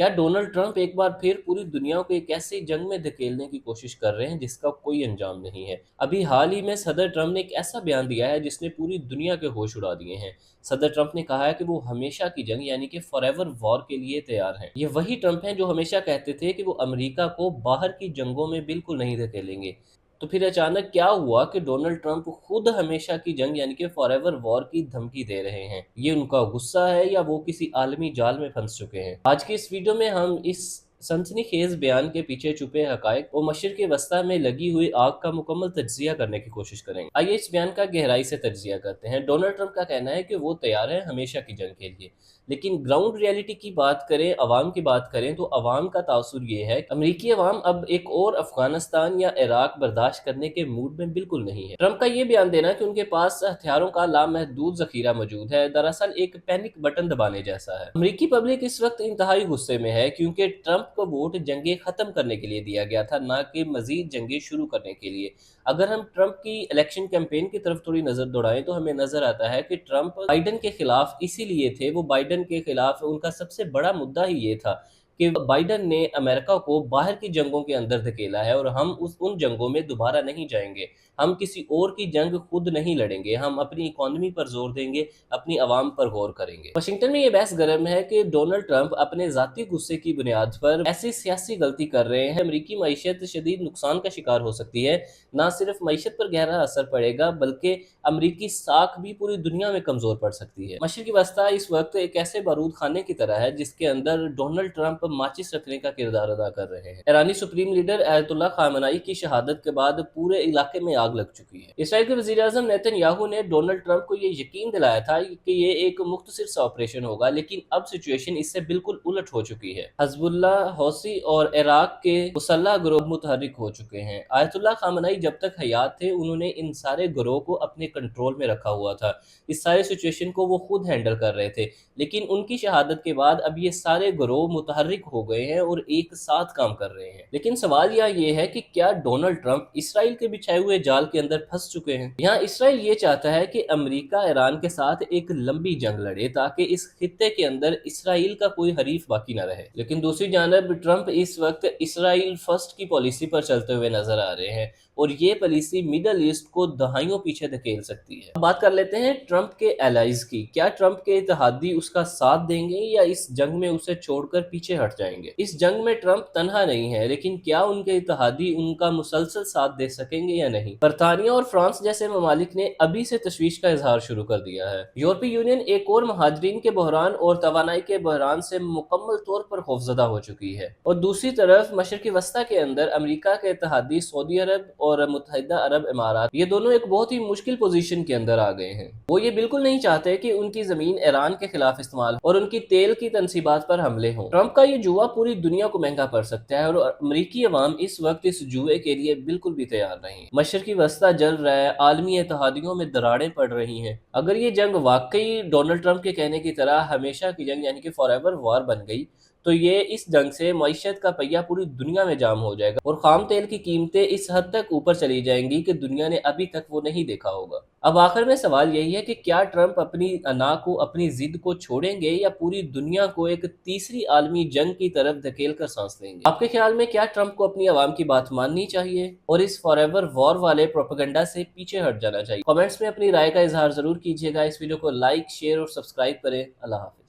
क्या Donald Trump एक बार फिर पूरी दुनिया को एक ऐसी जंग में धकेलने की कोशिश कर रहे हैं जिसका कोई अंजाम नहीं है? अभी हाल ही में सदर ट्रंप ने एक ऐसा बयान दिया है जिसने पूरी दुनिया के होश उड़ा दिए हैं। सदर ट्रंप ने कहा है कि वो हमेशा की जंग यानी कि फॉरएवर वॉर के लिए तैयार हैं। ये वही ट्रंप हैं जो हमेशा कहते थे कि वो अमेरिका को बाहर की जंगों में बिल्कुल नहीं धकेलेंगे। तो फिर अचानक क्या हुआ कि डोनाल्ड ट्रंप खुद हमेशा की जंग यानी कि फॉरएवर वॉर की धमकी दे रहे हैं? ये उनका गुस्सा है या वो किसी आलमी जाल में फंस चुके हैं? आज की इस वीडियो में हम इस सनसनीखेज बयान के पीछे छुपे हकायक और मशरिक़ वस्ता में लगी हुई आग का मुकम्मल तज्जिया करने की कोशिश करेंगे। आइए इस बयान का गहराई से तज्जिया करते हैं। डोनाल्ड ट्रंप का कहना है कि वो तैयार है हमेशा की जंग के लिए, लेकिन ग्राउंड रियलिटी की बात करें, अवाम की बात करें, तो अवाम का तासुर ये है कि अमरीकी अवाम अब एक और अफगानिस्तान या इराक बर्दाश्त करने के मूड में बिल्कुल नहीं है। ट्रंप का ये बयान देना कि उनके पास हथियारों का लामहदूद जखीरा मौजूद है, दरअसल एक पैनिक बटन दबाने जैसा है। अमरीकी पब्लिक इस वक्त इंतहाई गुस्से में है क्योंकि ट्रंप को वोट जंगें खत्म करने के लिए दिया गया था, ना कि मजीद जंगें शुरू करने के लिए। अगर हम ट्रंप की इलेक्शन कैंपेन की तरफ थोड़ी नजर दौड़ाएं तो हमें नजर आता है कि ट्रंप बाइडन के खिलाफ इसीलिए थे, वो बाइडन के खिलाफ उनका सबसे बड़ा मुद्दा ही ये था कि बाइडन ने अमेरिका को बाहर की जंगों के अंदर धकेला है और हम उन जंगों में दोबारा नहीं जाएंगे। हम किसी और की जंग खुद नहीं लड़ेंगे, हम अपनी इकॉनमी पर जोर देंगे, अपनी आवाम पर गौर करेंगे। वाशिंगटन में ये बहस गर्म है कि डोनाल्ड ट्रंप अपने जाती गुस्से की बुनियाद पर ऐसी सियासी गलती कर रहे हैं। अमरीकी मईशत शदीद नुकसान का शिकार हो सकती है। ना सिर्फ मईशत पर गहरा असर पड़ेगा बल्कि अमरीकी साख भी पूरी दुनिया में कमजोर पड़ सकती है। मशरिकी वस्ता इस वक्त एक ऐसे बारूद खाने की तरह है जिसके अंदर डोनाल्ड ट्रंप माचिस रखने का किरदार अदा कर रहे हैं। ईरानी सुप्रीम लीडर अयतुल्ला खामनाई की शहादत के बाद पूरे इलाके में आग लग चुकी है। इसराइल के वजीर आजम नेतन्याहू ने डोनाल्ड ट्रंप को ये यकीन दिलाया था कि ये एक मुख्तसर सा ऑपरेशन होगा, लेकिन अब सिचुएशन इससे बिल्कुल उलट हो चुकी है। हिजबुल्लाह, हौसी और इराक के मुसल्लह गिरोह मुतहर्रिक हो चुके हैं। आयतुल्ला खामनाई जब तक हयात थे उन्होंने इन सारे गिरोह को अपने कंट्रोल में रखा हुआ था। इस सारे सिचुएशन को वो खुद हैंडल कर रहे थे, लेकिन उनकी शहादत के बाद अब ये सारे गिरोह मुतहर्रिक हो गए हैं और एक साथ काम कर रहे हैं। लेकिन सवाल ये है कि क्या डोनाल्ड ट्रंप इसराइल के बिछाए हुए जाल के अंदर फंस चुके हैं? यहाँ इसराइल ये चाहता है कि अमेरिका ईरान के साथ एक लंबी जंग लड़े ताकि इस खित्ते के अंदर इसराइल का कोई हरीफ बाकी न रहे। लेकिन दूसरी जानब ट्रंप इस वक्त इसराइल फर्स्ट की पॉलिसी पर चलते हुए नजर आ रहे हैं और ये पॉलिसी मिडल ईस्ट को दहाइयों पीछे धकेल सकती है। अब बात कर लेते हैं ट्रंप के एलाइज की। क्या ट्रंप के इत्तेहादी उसका साथ देंगे या इस जंग में उसे छोड़कर पीछे हट जाएंगे? इस जंग में ट्रंप तन्हा नहीं है, लेकिन क्या उनके इत्तेहादी उनका मुसलसल साथ दे सकेंगे या नहीं? बरतानिया और फ्रांस जैसे ममालिक ने अभी से तशवीश का इजहार शुरू कर दिया है। यूरोपीय यूनियन एक और महाजरीन के बहरान और तवानाई के बहरान से मुकम्मल तौर पर खौफजदा हो चुकी है। और दूसरी तरफ मशरिकी वस्ता के अंदर अमेरिका के इत्तेहादी सऊदी अरब और मुत्तहिदा अरब इमारात, ये दोनों एक बहुत ही मुश्किल पोजीशन के अंदर आ गए हैं। वो ये बिल्कुल नहीं चाहते कि उनकी जमीन ईरान के खिलाफ इस्तेमाल और उनकी तेल की तनसीबात पर हमले हों। ट्रंप का ये जुआ पूरी दुनिया को महंगा पड़ सकता है और अमरीकी अवाम इस वक्त इस जुए के लिए बिल्कुल भी तैयार नहीं। मशरिकी वस्ता जल रहा है, आलमी इत्तेहादियों में दरारें पड़ रही हैं। अगर ये जंग वाकई डोनाल्ड ट्रंप के कहने की तरह हमेशा की जंग यानी कि फॉरएवर वॉर बन गई तो ये इस जंग से मईशत का पहिया पूरी दुनिया में जाम हो जाएगा और खाम तेल की कीमतें इस हद तक ऊपर चली जाएंगी कि दुनिया ने अभी तक वो नहीं देखा होगा। अब आखिर में सवाल यही है कि क्या ट्रंप अपनी अना को, अपनी जिद को छोड़ेंगे या पूरी दुनिया को एक तीसरी आलमी जंग की तरफ धकेल कर सांस लेंगे? आपके ख्याल में क्या ट्रंप को अपनी आवाम की बात माननी चाहिए और इस फॉरएवर वॉर वाले प्रोपेगेंडा से पीछे हट जाना चाहिए? कमेंट्स में अपनी राय का इजहार जरूर कीजिएगा। इस वीडियो को लाइक, शेयर और सब्सक्राइब करें। अल्लाह हाफिज।